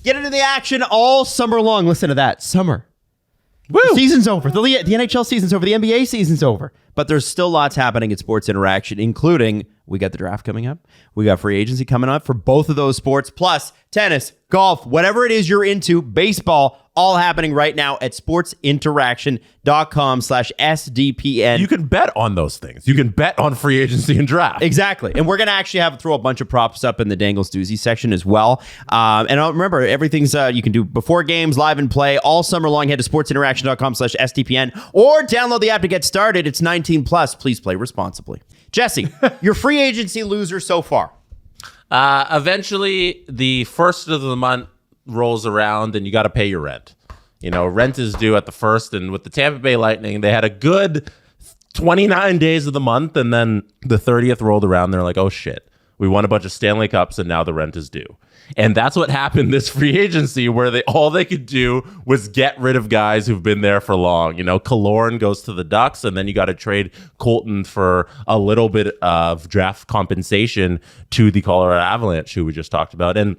Get into the action all summer long. Listen to that. Summer. Woo! The season's over. The NHL season's over. The NBA season's over. But there's still lots happening at Sports Interaction, including we got the draft coming up. We got free agency coming up for both of those sports, plus tennis, golf, whatever it is you're into, baseball, all happening right now at sportsinteraction.com/SDPN. You can bet on those things. You can bet on free agency and draft. Exactly. And we're going to actually throw a bunch of props up in the Dangles Doozy section as well. And remember, everything's you can do before games, live and play all summer long. Head to sportsinteraction.com/SDPN or download the app to get started. It's 19 plus. Please play responsibly. Jesse, your free agency loser so far. Eventually, the first of the month rolls around and you got to pay your rent. You know, rent is due at the first. And with the Tampa Bay Lightning, they had a good 29 days of the month. And then the 30th rolled around. They're like, oh, shit. We won a bunch of Stanley Cups and now the rent is due. And that's what happened this free agency, where all they could do was get rid of guys who've been there for long. You know, Killorn goes to the Ducks, and then you got to trade Colton for a little bit of draft compensation to the Colorado Avalanche, who we just talked about. And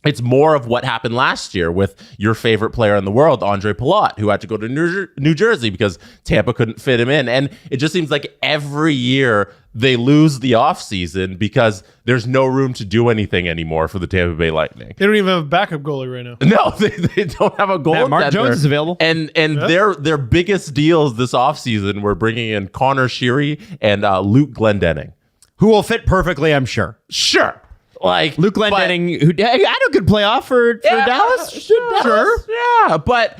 it's more of what happened last year with your favorite player in the world, Andre Palat, who had to go to New Jersey because Tampa couldn't fit him in. And it just seems like every year they lose the offseason because there's no room to do anything anymore for the Tampa Bay Lightning. They don't even have a backup goalie right now. No, they don't have a goal. Mark Jones is available. And their biggest deals this offseason were bringing in Connor Sheary and Luke Glendening. Who will fit perfectly, I'm sure. Sure. Like Luke Glendening, who had a good playoff for Dallas. Sure. Yeah, but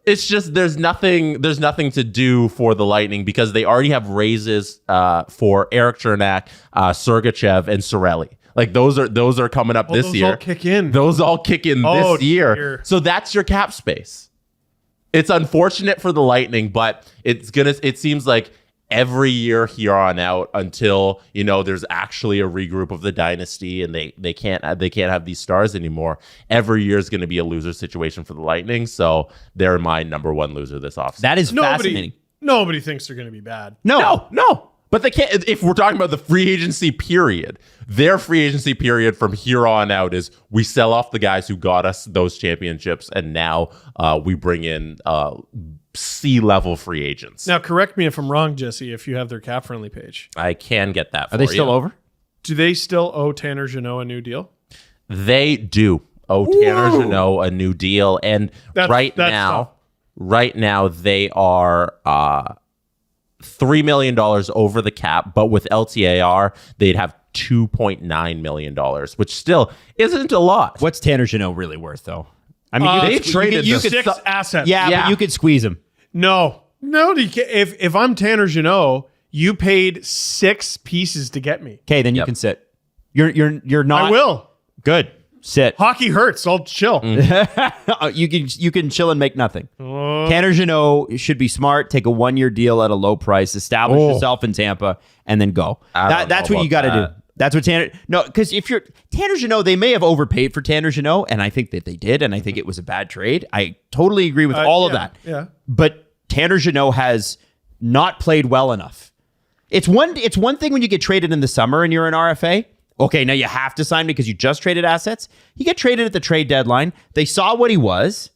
it's just there's nothing to do for the Lightning because they already have raises for Eric Chernak, Sergachev, and Cirelli. Like those are coming up this year. All kick in. Those all kick in this year. Dear. So that's your cap space. It's unfortunate for the Lightning, but it seems like every year here on out until, you know, there's actually a regroup of the dynasty and they can't have these stars anymore. Every year is going to be a loser situation for the Lightning. So they're my number one loser this offseason. That is fascinating. Nobody thinks they're going to be bad. No. But they can't. If we're talking about the free agency period, their free agency period from here on out is we sell off the guys who got us those championships, and now we bring in C-level free agents. Now, correct me if I'm wrong, Jesse, if you have their cap-friendly page. I can get that for Are they still over? Do they still owe Tanner Jeannot a new deal? They do owe Tanner Jeannot a new deal, and right now they are $3 million over the cap, but with LTAR, they'd have $2.9 million, which still isn't a lot. What's Tanner Jeannot really worth, though? I mean, they traded you could 6 assets. Yeah, but you could squeeze him. No. If I'm Tanner Jeannot, you paid 6 pieces to get me. Okay, then you can sit. You're not. I will. Good. Sit. Hockey hurts. I'll chill. You can chill and make nothing. Tanner Jeannot should be smart. Take a 1-year deal at a low price. Establish yourself in Tampa, and then go. That's what you got to do. That's what Tanner. No, because if you're Tanner Jeannot, they may have overpaid for Tanner Jeannot, and I think that they did, and I think it was a bad trade. I totally agree with all of that. Yeah. But Tanner Jeannot has not played well enough. It's one thing when you get traded in the summer and you're an RFA. Okay, now you have to sign because you just traded assets. He got traded at the trade deadline. They saw what he was.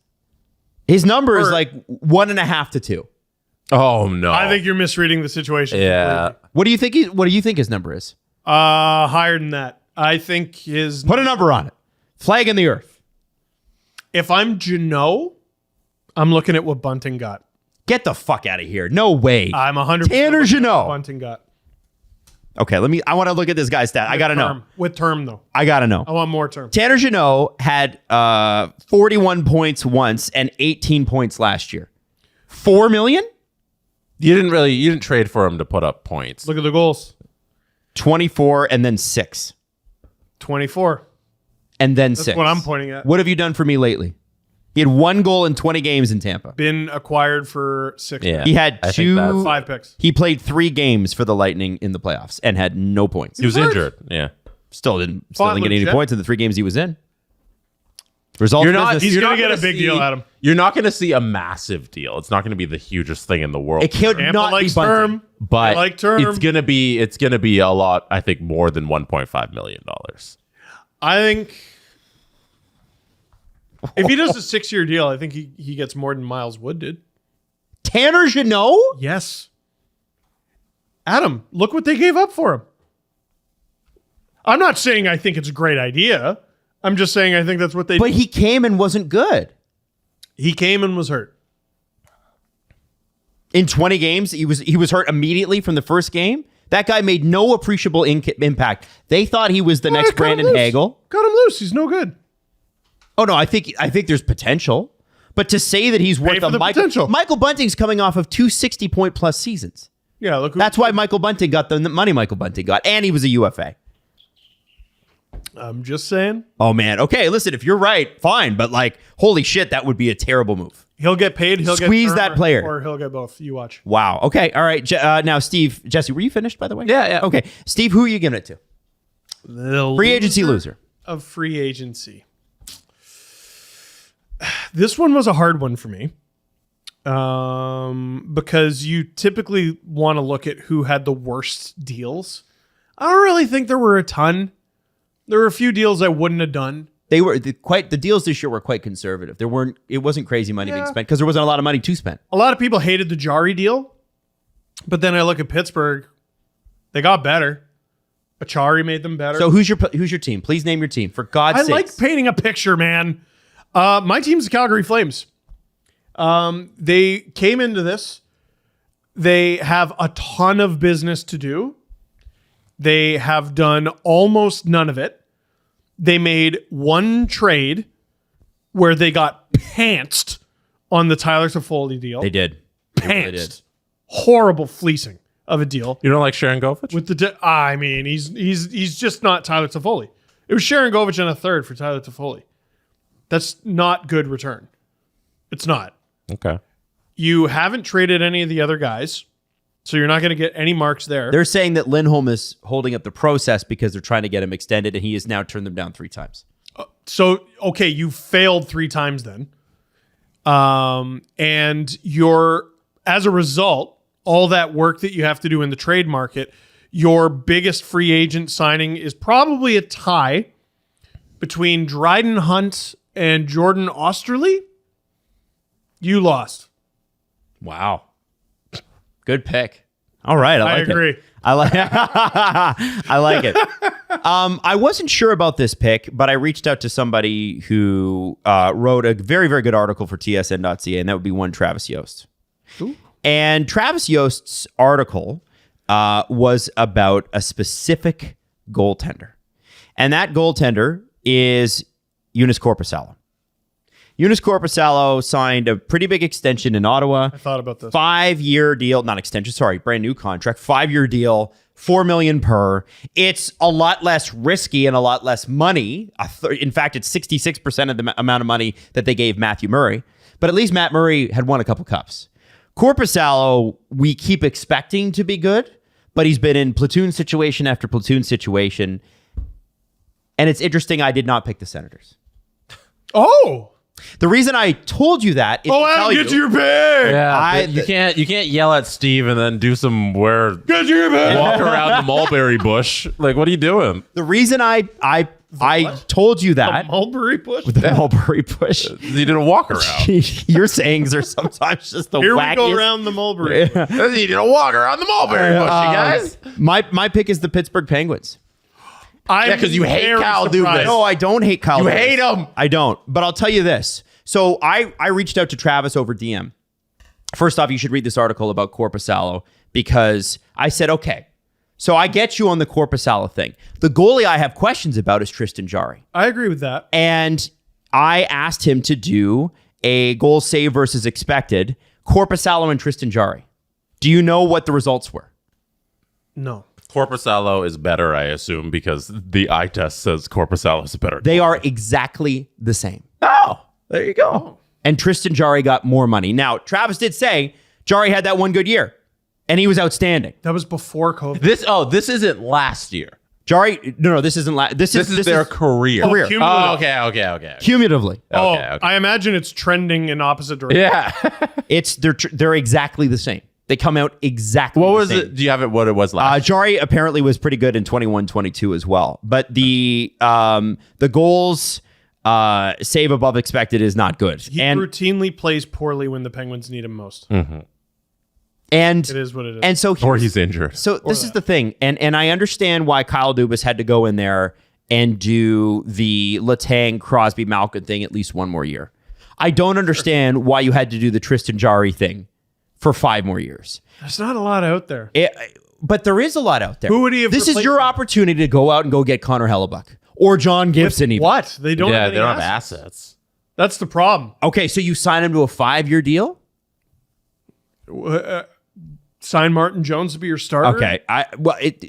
His number is like 1.5 to 2. Oh no! I think you're misreading the situation. Yeah. What do you think? What do you think his number is? Higher than that. I think his. Put a number on it. Flag in the earth. If I'm Jeannot, I'm looking at what Bunting got. Get the fuck out of here! No way. I'm 100%. Tanner Jeannot. Bunting got. Okay, I want to look at this guy's stat. I got to know. With term, though. I got to know. I want more term. Tanner Jeannot had 41 points once and 18 points last year. $4 million? You didn't trade for him to put up points. Look at the goals. 24 and then 6. 24. And then That's 6. what I'm pointing at. What have you done for me lately? He had 1 goal in 20 games in Tampa. Been acquired for 6 Yeah. picks. He had I think that's 5 picks. He played 3 games for the Lightning in the playoffs and had no points. He was injured. Yeah. Still didn't Fought get any legit. points in the 3 games he was in. Results business. He's You're going to not get a gonna big deal out of him. You're not going to see a massive deal. It's not going to be the hugest thing in the world. It could Tampa not be likes Bunting. term. but I like term. it's gonna be a lot. I think more than $1.5 million. I think If he does a 6-year deal, I think he gets more than Miles Wood did. Tanner Jeannot? Yes. Adam, look what they gave up for him. I'm not saying I think it's a great idea. I'm just saying I think that's what they But he came and wasn't good. He came and was hurt. In 20 games, he was hurt immediately from the first game. That guy made no appreciable impact. They thought he was the next Brandon Hagel. Cut him loose. He's no good. Oh no, I think there's potential. But to say that he's worth a Michael Bunting's coming off of 260-point plus seasons. Yeah, look. That's why Michael Bunting got the money Michael Bunting got, and he was a UFA. I'm just saying. Oh man. Okay, listen, if you're right, fine. But like, holy shit, that would be a terrible move. He'll get paid. He'll squeeze get that player, or he'll get both. You watch. Wow. Okay. All right. Now, Jesse, were you finished by the way? Yeah. Okay. Steve, who are you giving it to? The free agency loser of free agency. This one was a hard one for me. Because you typically want to look at who had the worst deals. I don't really think there were a ton. There were a few deals I wouldn't have done. They were the deals this year were quite conservative. It wasn't crazy money being spent because there wasn't a lot of money to spend. A lot of people hated the Jari deal, but then I look at Pittsburgh, they got better. Achari made them better. So who's your team? Please name your team for God's sake. I like painting a picture, man. My team's the Calgary Flames. They came into this. They have a ton of business to do. They have done almost none of it. They made one trade where they got pantsed on the Tyler Toffoli deal. They did. Pantsed. They really did. Horrible fleecing of a deal. You don't like Sharon Govich? With I mean, he's just not Tyler Toffoli. It was Sharon Govich and a third for Tyler Toffoli. That's not good return. It's not. Okay. You haven't traded any of the other guys, so you're not going to get any marks there. They're saying that Lindholm is holding up the process because they're trying to get him extended, and he has now turned them down 3 times. So, okay, you failed 3 times then. And as a result, all that work that you have to do in the trade market, your biggest free agent signing is probably a tie between Dryden Hunt and Jordan Osterley. You lost. Wow. Good pick. All right. I agree. I like it. I wasn't sure about this pick, but I reached out to somebody who wrote a very, very good article for tsn.ca, and that would be one Travis Yost. Ooh. And Travis Yost's article was about a specific goaltender. And that goaltender is Joonas Korpisalo. Joonas Korpisalo signed a pretty big extension in Ottawa. I thought about this. 5-year deal, not extension, sorry, brand new contract, 5-year deal, $4 million per. It's a lot less risky and a lot less money. In fact, it's 66% of the amount of money that they gave Matthew Murray. But at least Matt Murray had won a couple cups. Korpisalo, we keep expecting to be good, but he's been in platoon situation after platoon situation. And it's interesting, I did not pick the Senators. Oh! The reason I told you that is Adam, get your pick. Yeah, you can't yell at Steve and then do some get your pick. Walk around the mulberry bush. Like, what are you doing? The reason I told you that the mulberry bush. with the mulberry bush. You didn't walk around. Your sayings are sometimes just the Here wackiest. we go around the mulberry. bush. You didn't walk around the mulberry bush, you guys. My pick is the Pittsburgh Penguins. Yeah, because you hate Kyle Dubas. No, I don't hate Kyle. You Dubas. hate him. I don't. But I'll tell you this. So I reached out to Travis over DM. First off, you should read this article about Korpisalo because I said, okay, so I get you on the Korpisalo thing. The goalie I have questions about is Tristan Jarry. I agree with that. And I asked him to do a goal save versus expected, Korpisalo and Tristan Jarry. Do you know what the results were? No. Korpisalo is better, I assume, because the eye test says Korpisalo is better. They are exactly the same. Oh, there you go. And Tristan Jarry got more money. Now, Travis did say Jarry had that one good year, and he was outstanding. That was before COVID. This isn't last year. Jarry, no, this isn't last. This is their career. Career. Oh, okay. Cumulatively. Okay. I imagine it's trending in opposite direction. Yeah. They're exactly the same. They come out exactly What the was same. it? Do you have it what it was last? Jarry apparently was pretty good in 21-22 as well. But the goals save above expected is not good. He and routinely plays poorly when the Penguins need him most. and It is what it is. and so Or he's injured. So this is the thing, and I understand why Kyle Dubas had to go in there and do the Letang, Crosby, Malkin thing at least one more year. I don't understand why you had to do the Tristan Jarry thing for 5 more years. There's not a lot out there. But there is a lot out there. Who would he have This is replaced your him? opportunity to go out and go get Connor Hellebuck or John Gibson. Even. What? They don't have Yeah, any they don't have assets. assets. That's the problem. Okay, so you sign him to a 5-year deal. Sign Martin Jones to be your starter? Okay,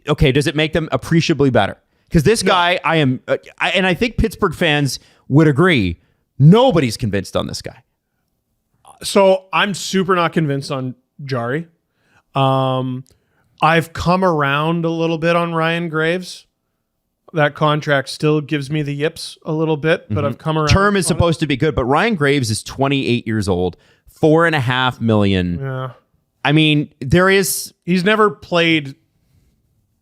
okay. Does it make them appreciably better? Because this guy, and I think Pittsburgh fans would agree. Nobody's convinced on this guy. So I'm super not convinced on Jari. I've come around a little bit on Ryan Graves. That contract still gives me the yips a little bit, but I've come around. Term is supposed to be good, but Ryan Graves is 28 years old, $4.5 million. Yeah. I mean, He's never played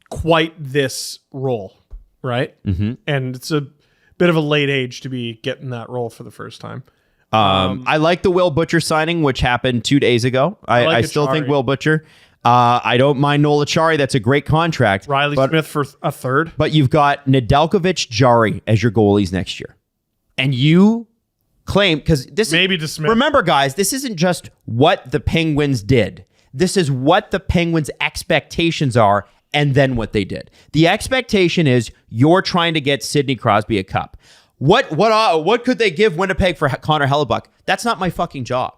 quite this role, right? Mm-hmm. And it's a bit of a late age to be getting that role for the first time. I like the Will Butcher signing, which happened 2 days ago. I still think Will Butcher. I don't mind Noel Acciari. That's a great contract. Riley Smith for a third. But you've got Nedeljkovic, Jari as your goalies next year. And you claim, because this Maybe to Smith. Remember, guys, this isn't just what the Penguins did. This is what the Penguins' expectations are and then what they did. The expectation is you're trying to get Sidney Crosby a cup. What could they give Winnipeg for Connor Hellebuck? That's not my fucking job.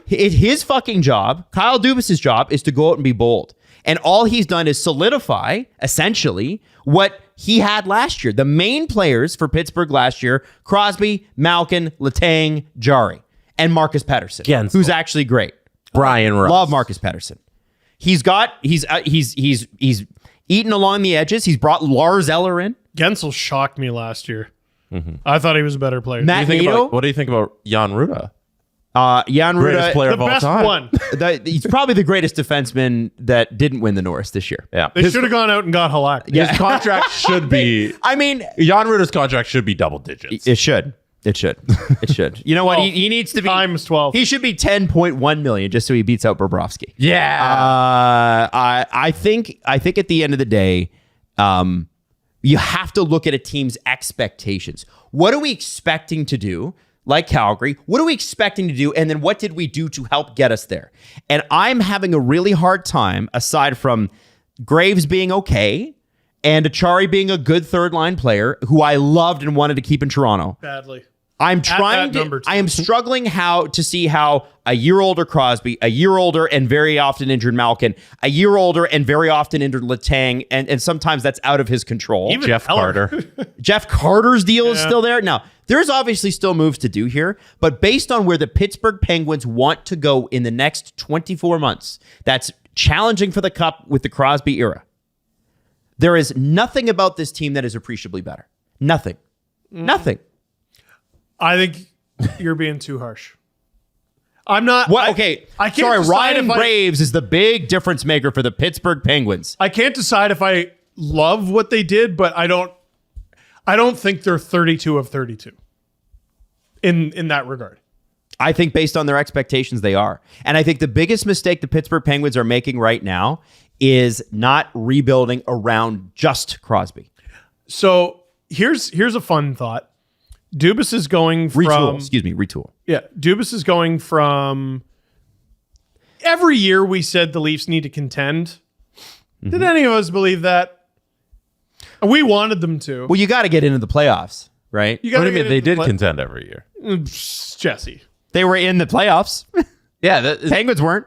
His fucking job, Kyle Dubas' job, is to go out and be bold. And all he's done is solidify, essentially, what he had last year. The main players for Pittsburgh last year, Crosby, Malkin, Letang, Jari, and Marcus Pettersson, Gensel. who's actually great. Brian Rust. Love Marcus Pettersson. He's eaten along the edges. He's brought Lars Eller in. Gensel shocked me last year. I thought he was a better player. Matt Nato. What do you think about Jan Ruda? Jan Greatest Ruda, player the of all best time. one. He's probably the greatest defenseman that didn't win the Norris this year. Yeah. They should have gone out and got Halak. His contract should be... I mean, Jan Ruda's contract should be double digits. it should. It should. You know what? He needs to be times 12. He should be 10.1 million just so he beats out Bobrovsky. Yeah. I think at the end of the day, you have to look at a team's expectations. What are we expecting to do? Like Calgary, what are we expecting to do? And then what did we do to help get us there? And I'm having a really hard time, aside from Graves being okay and Acciari being a good third line player who I loved and wanted to keep in Toronto. Badly. I am struggling to see how a year older Crosby, a year older and very often injured Malkin, a year older and very often injured Letang, and sometimes that's out of his control. Even Jeff Heller. Carter. Jeff Carter's deal is still there. Now, there's obviously still moves to do here, but based on where the Pittsburgh Penguins want to go in the next 24 months, that's challenging for the Cup with the Crosby era. There is nothing about this team that is appreciably better. Nothing. Nothing. I think you're being too harsh. I'm not. Well, okay. I can't Sorry, decide Ryan if Graves is the big difference maker for the Pittsburgh Penguins. I can't decide if I love what they did, but I don't think they're 32 of 32 in that regard. I think based on their expectations, they are. And I think the biggest mistake the Pittsburgh Penguins are making right now is not rebuilding around just Crosby. So here's a fun thought. Dubas is going from Retool. Yeah, Dubas is going from every year we said the Leafs need to contend. Did any of us believe that? We wanted them to. Well, you got to get into the playoffs, right? You What gotta do you mean? get They into did the contend every year. Jesse. They were in the playoffs. Yeah. Penguins weren't.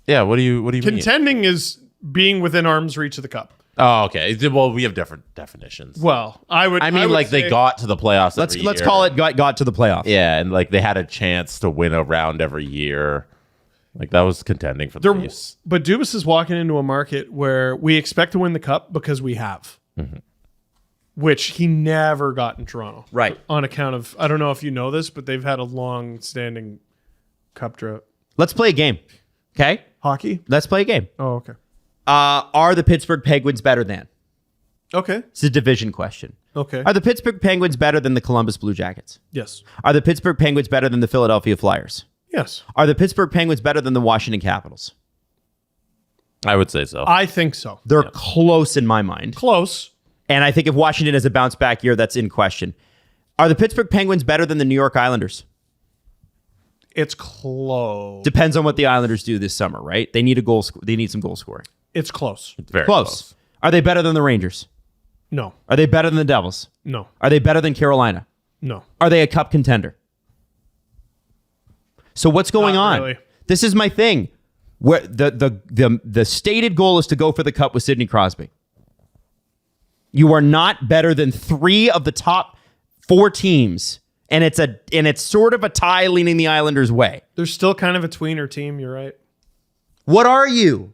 Yeah. What do you mean? Contending is being within arm's reach of the cup. Oh, okay. Well, we have different definitions. Well, I would like say they got to the playoffs. Let's every year. call it got to the playoffs. Yeah, and like they had a chance to win a round every year. Like that was contending for the Leafs. But Dubas is walking into a market where we expect to win the cup because we have. Which he never got in Toronto. Right. On account of, I don't know if you know this, but they've had a long-standing cup drought. Let's play a game. Okay? Hockey? Let's play a game. Oh, okay. Are the Pittsburgh Penguins better than? Okay. It's a division question. Okay. Are the Pittsburgh Penguins better than the Columbus Blue Jackets? Yes. Are the Pittsburgh Penguins better than the Philadelphia Flyers? Yes. Are the Pittsburgh Penguins better than the Washington Capitals? I would say so. I think so. They're close in my mind. Close. And I think if Washington has a bounce back year, that's in question. Are the Pittsburgh Penguins better than the New York Islanders? It's close. Depends on what the Islanders do this summer, right? They need a goal. They need some goal scoring. It's close. Very Close. Are they better than the Rangers? No. Are they better than the Devils? No. Are they better than Carolina? No. Are they a cup contender? So what's going Not on? really. This is my thing. Where the stated goal is to go for the cup with Sidney Crosby. You are not better than 3 of the top 4 teams, and it's sort of a tie leaning the Islanders' way. They're still kind of a tweener team. You're right. What are you?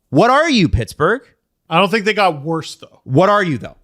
What are you, Pittsburgh? I don't think they got worse, though. What are you, though?